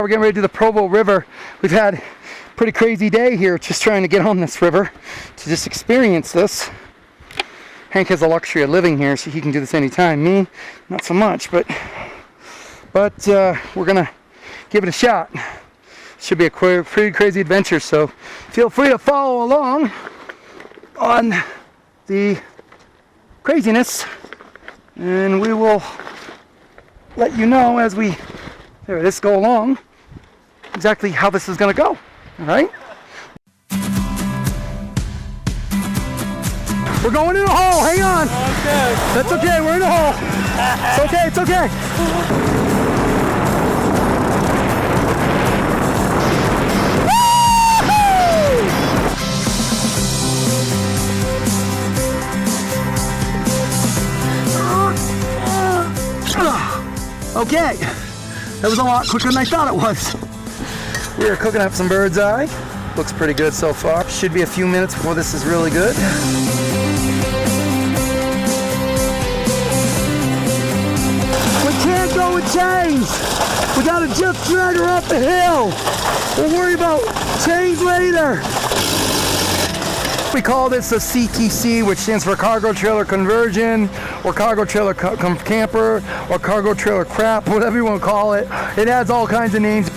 We're getting ready to do the Provo River. We've had a pretty crazy day here just trying to get on this river to just experience this. Hank has the luxury of living here, so he can do this anytime. Me, not so much, but we're gonna give it a shot. Should be a pretty crazy adventure, so feel free to follow along on the craziness, and we will let you know as we go along exactly how this is going to go. All right, we're going in a hole. Hang on. Okay. That's okay. We're in a hole. It's okay. It's okay. Okay, that was a lot quicker than I thought it was. We are cooking up some bird's eye. Looks pretty good so far. Should be a few minutes before this is really good. We can't go with chains. We gotta just drag her up the hill. We'll worry about chains later. We call this a CTC, which stands for cargo trailer conversion, or cargo trailer camper, or cargo trailer crap, whatever you want to call it. It has all kinds of names.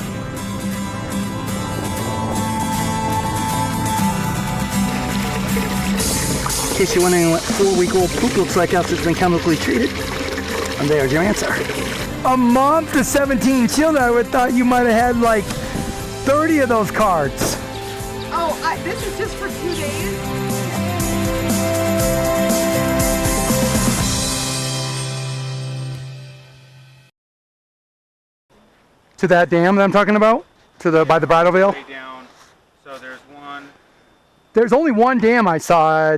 In case you're wondering what 4-week-old poop looks like after it's been chemically treated, and there's your answer. A month to 17 children, I would have thought you might have had like 30 of those cards. Oh, this is just for 2 days? To that dam that I'm talking about? By the Bridal Veil? Down. So there's one. There's only one dam I saw.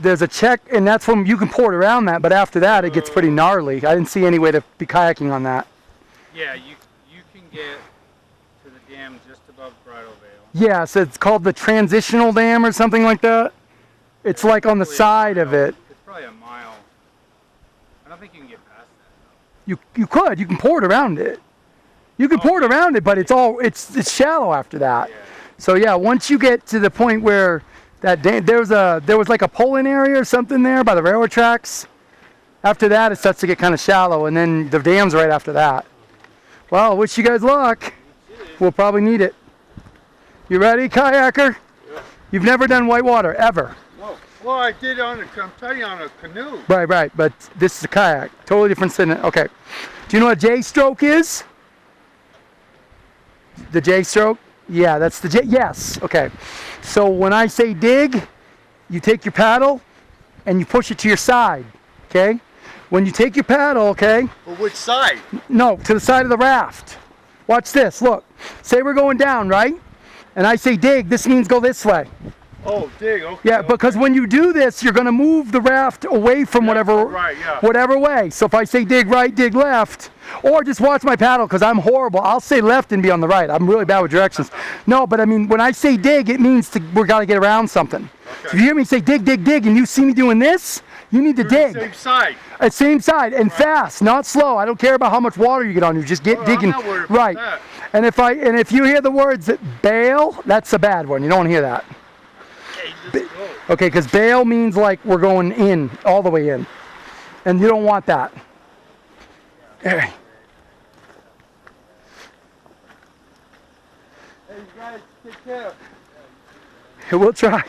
There's a check, and that's when you can port around that, but after that it gets pretty gnarly. I didn't see any way to be kayaking on that. Yeah, you can get to the dam just above Bridal Veil. Yeah, so it's called the Transitional Dam or something like that. It's like on the side of it. It's probably a mile. I don't think you can get past that. You can port around it. You can port around it, but it's shallow after that. Yeah. So yeah, once you get to the point where that dam, there was like a pull-in area or something there by the railroad tracks. After that, it starts to get kind of shallow, and then the dam's right after that. Well, wish you guys luck. We'll probably need it. You ready, kayaker? Yeah. You've never done whitewater, ever. Well, I did on a canoe. Right, but this is a kayak. Totally different than, okay. Do you know what J-stroke is? The J-stroke? Yeah, that's the J, yes, okay. So when I say dig, you take your paddle and you push it to your side, okay? When you take your paddle, okay? Well, which side? No, to the side of the raft. Watch this, look. Say we're going down, right? And I say dig, this means go this way. Oh, dig, okay. Yeah, because when you do this, you're going to move the raft away from whatever way. So if I say dig right, dig left, or just watch my paddle because I'm horrible. I'll say left and be on the right. I'm really bad with directions. No, but I mean, when I say dig, it means we got to get around something. Okay. So if you hear me say dig, dig, dig, and you see me doing this, you need to dig. Same side. Same side, and fast, not slow. I don't care about how much water you get on you. Just get digging. I'm not worried about that. And if you hear the words bail, that's a bad one. You don't want to hear that. Okay, because bail means like we're going in, all the way in. And you don't want that. Hey. Hey, you guys, take care. Here, we'll try.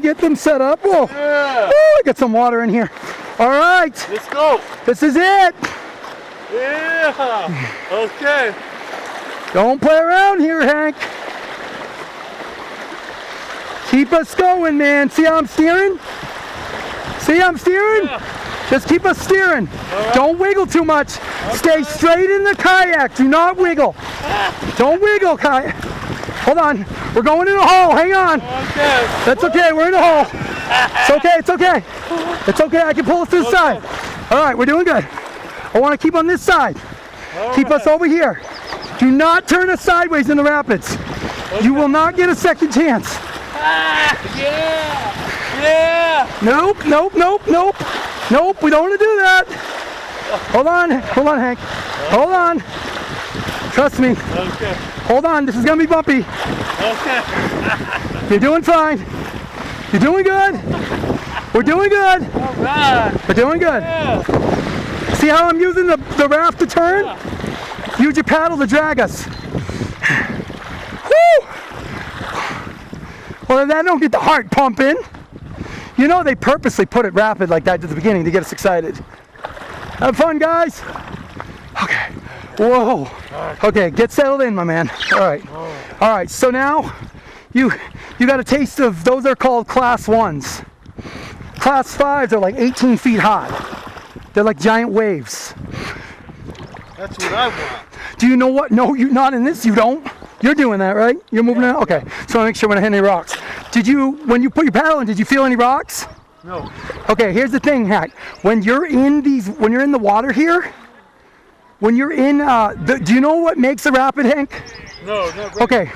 Get them set up. Whoa. Yeah. Oh, get some water in here. All right. Let's go. This is it. Yeah. Okay. Don't play around here, Hank. Keep us going, man. See how I'm steering? See I'm steering? Yeah. Just keep us steering. Right. Don't wiggle too much. Okay. Stay straight in the kayak. Do not wiggle. Don't wiggle, kayak. Hold on. We're going in a hole. Hang on. Okay. That's okay. We're in a hole. It's okay. It's okay. It's okay. I can pull us to the side. All right. We're doing good. I want to keep on this side. Keep us over here. Do not turn us sideways in the rapids. Okay. You will not get a second chance. Yeah! Yeah! Nope, nope, nope, nope. Nope, we don't want to do that. Hold on, Hank. Hold on. Trust me. Okay. Hold on. This is gonna be bumpy. Okay. You're doing fine. You're doing good. We're doing good. All right. We're doing good. Yeah. See how I'm using the raft to turn? Yeah. Use your paddle to drag us. Woo! Well, that don't get the heart pumping. You know they purposely put it rapid like that at the beginning to get us excited. Have fun, guys. Okay. Whoa. Okay, get settled in, my man. All right. All right. So now you got a taste of those are called class 1s. Class 5s are like 18 feet high. They're like giant waves. That's what I want. Do you know what? No, you not in this. You don't. You're doing that, right? You're moving it. Okay. So I make sure when I hit any rocks. Did you, when you put your paddle in, did you feel any rocks? No. Okay. Here's the thing, Hack. When you're in the water here, when you're in, do you know what makes a rapid, Hank? No, no. Brother. Okay.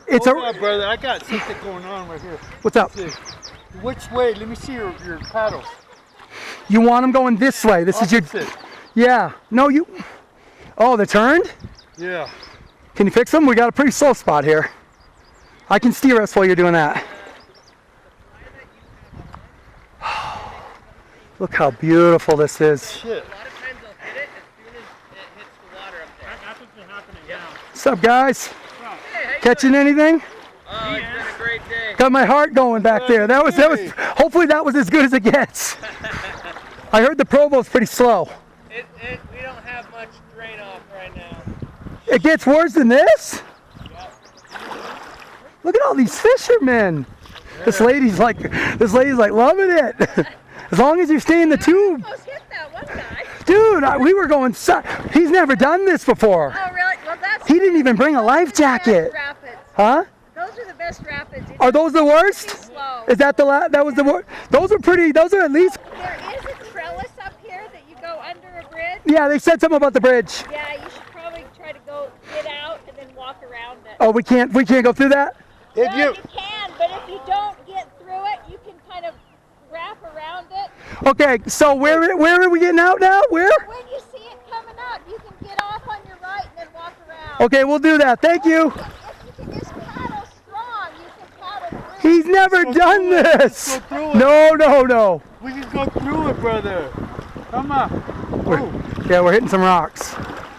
It's Hold on, brother. I got something going on right here. What's up? Let's see. Which way? Let me see your paddles. You want them going this way. This is your. Yeah. No, you. Oh, they're turned? Yeah. Can you fix them? We got a pretty slow spot here. I can steer us while you're doing that. Look how beautiful this is. Shit. A lot of times they'll hit it as soon as it hits the water up there. That's what's been happening now. What's up, guys? Hey, how you Catching anything? Oh, it's been a great day. Got my heart going back there. That was. Hopefully that was as good as it gets. I heard the Provo's pretty slow. We don't have much drain off right now. It gets worse than this? Look at all these fishermen. This lady's like loving it. As long as you stay in the tube. Almost hit that one guy. Dude, we were going, he's never done this before. Oh, really? Well, that's. He didn't even bring a life jacket. Rapids. Huh? Those are the best rapids. Are those the worst? Slow. Is that that was the worst? Those are pretty, those are at least. There is a trellis up here that you go under a bridge. Yeah, they said something about the bridge. Yeah, you should probably try to get out and then walk around it. Oh, we can't go through that? Well, you can, but if you don't get through it, you can kind of wrap around it. Okay, so where are we getting out now? Where? When you see it coming up, you can get off on your right and then walk around. Okay, we'll do that. Thank you. If you can just paddle strong, you can paddle through. He's never done this. Let's go through it. No. We can go through it, brother. Come on. Yeah, we're hitting some rocks.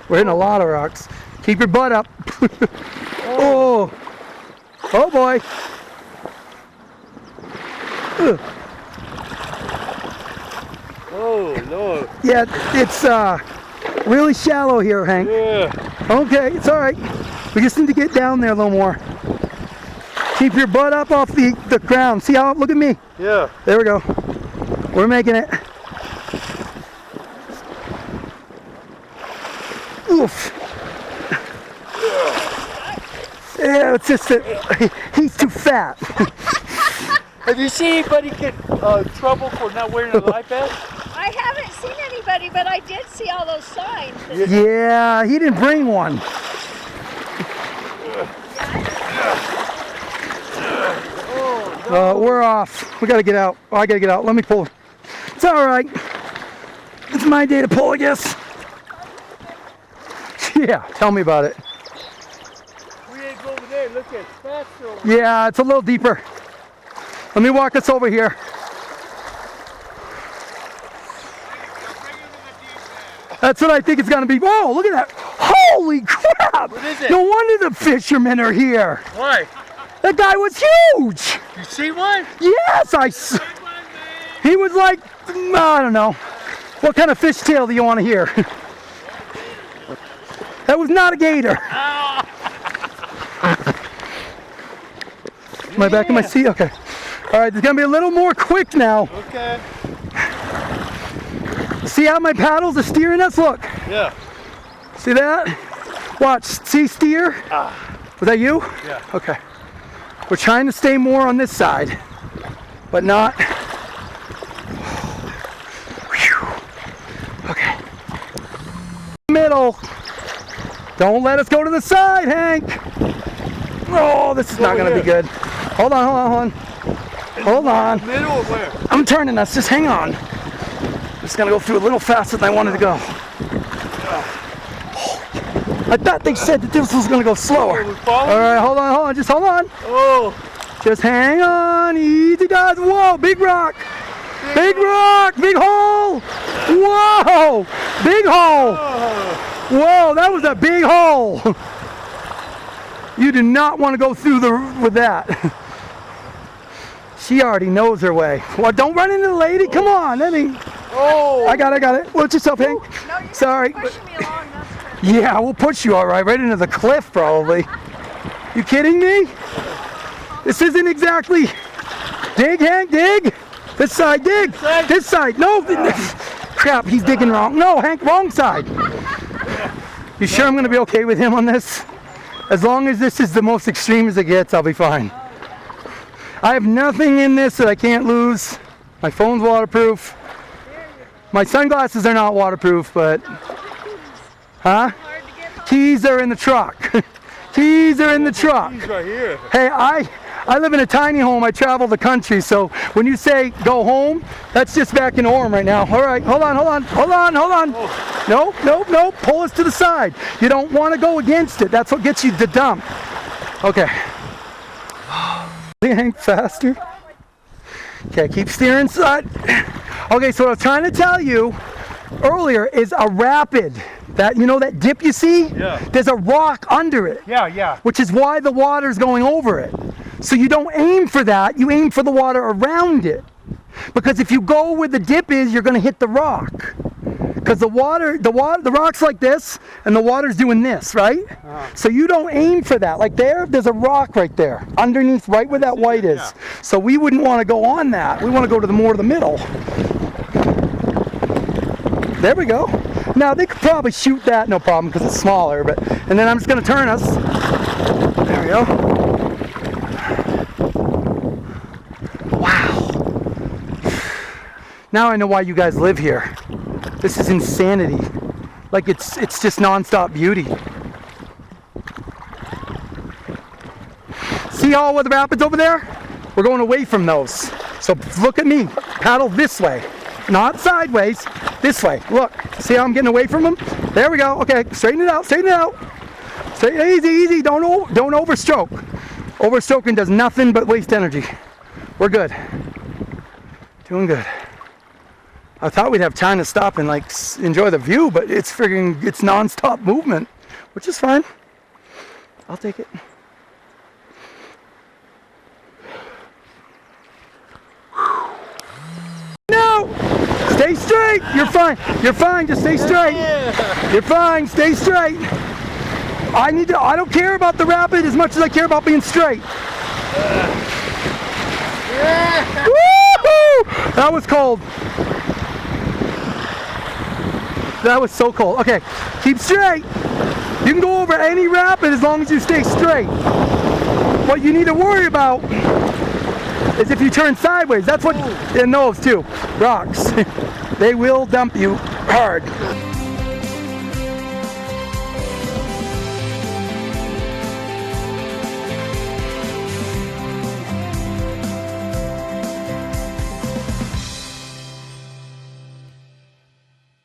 We're hitting a lot of rocks. Keep your butt up. Oh. Oh boy. Ugh. Oh, Lord. Yeah, it's really shallow here, Hank. Yeah. Okay, it's all right. We just need to get down there a little more. Keep your butt up off the ground. See how? Look at me. Yeah. There we go. We're making it. Oof. Yeah, it's just that he's too fat. Have you seen anybody get trouble for not wearing a life vest? I haven't seen anybody, but I did see all those signs. Yeah, he didn't bring one. We're off. We gotta get out. Oh, I gotta get out. Let me pull. It's all right. It's my day to pull, I guess. Yeah, tell me about it. We ain't go over there. Look at faster. Yeah, it's a little deeper. Let me walk us over here. That's what I think it's gonna be. Whoa, look at that. Holy crap! What is it? No wonder the fishermen are here. Why? That guy was huge. You see one? Yes, he was like, I don't know. What kind of fishtail do you want to hear? That was not a gator. Am I back in my seat? Okay. All right, there's gonna be a little more quick now. Okay. See how my paddles are steering us? Look. Yeah. See that? Watch. See steer? Was that you? Yeah. Okay. We're trying to stay more on this side, but not. Whew. Okay. Middle. Don't let us go to the side, Hank. Oh, this is not going to be good. Hold on. Hold on. Middle or where? I'm turning us. Just hang on. Just going to go through a little faster than I wanted to go. I thought they said that this was gonna go slower. we following? All right, hold on, just hold on. Oh, Just hang on, easy guys. Whoa, big rock. Big rock, big hole. Whoa, big hole. Whoa, that was a big hole. You do not want to go through with that. She already knows her way. Well, don't run into the lady. Come on, I mean. oh. I got it. Watch yourself, Hank. No, you're Sorry. pushing me along. That's good. Yeah, we'll push you all right into the cliff, probably. You kidding me? This isn't exactly. Dig, Hank, dig. This side, dig. This side. No. Crap, he's digging wrong. No, Hank, wrong side. You sure I'm going to be okay with him on this? As long as this is the most extreme as it gets, I'll be fine. I have nothing in this that I can't lose. My phone's waterproof. My sunglasses are not waterproof, but... Huh? Keys are in the truck. Keys are in the truck. He's right here. Hey, I live in a tiny home. I travel the country, so when you say go home, that's just back in Orem right now. All right, hold on. No. Pull us to the side. You don't want to go against it. That's what gets you to dump. Okay. Hang faster. Okay, keep steering side. Okay, so what I was trying to tell you earlier is a rapid. That, you know that dip you see? Yeah. There's a rock under it. Yeah. Which is why the water's going over it. So you don't aim for that, you aim for the water around it. Because if you go where the dip is, you're gonna hit the rock. Because the rock's like this, and the water's doing this, right? So you don't aim for that. Like there's a rock right there, underneath, right where that white is. Yeah. So we wouldn't want to go on that. We want to go to the more to the middle. There we go. Now they could probably shoot that, no problem, because it's smaller. And then I'm just gonna turn us. There we go. Wow. Now I know why you guys live here. This is insanity. Like it's just non-stop beauty. See all of the rapids over there? We're going away from those. So look at me. Paddle this way, not sideways. This way. Look. See how I'm getting away from them? There we go. Okay, straighten it out. Easy. Don't overstroke. Overstroking does nothing but waste energy. We're good. Doing good. I thought we'd have time to stop and like enjoy the view, but it's non-stop movement, which is fine. I'll take it. No! Stay straight. You're fine. Just stay straight. You're fine. Stay straight. I don't care about the rapid as much as I care about being straight. Woo-hoo! That was cold. That was so cold. Okay, keep straight. You can go over any rapid as long as you stay straight. What you need to worry about is if you turn sideways. That's what, and those too, rocks. They will dump you hard.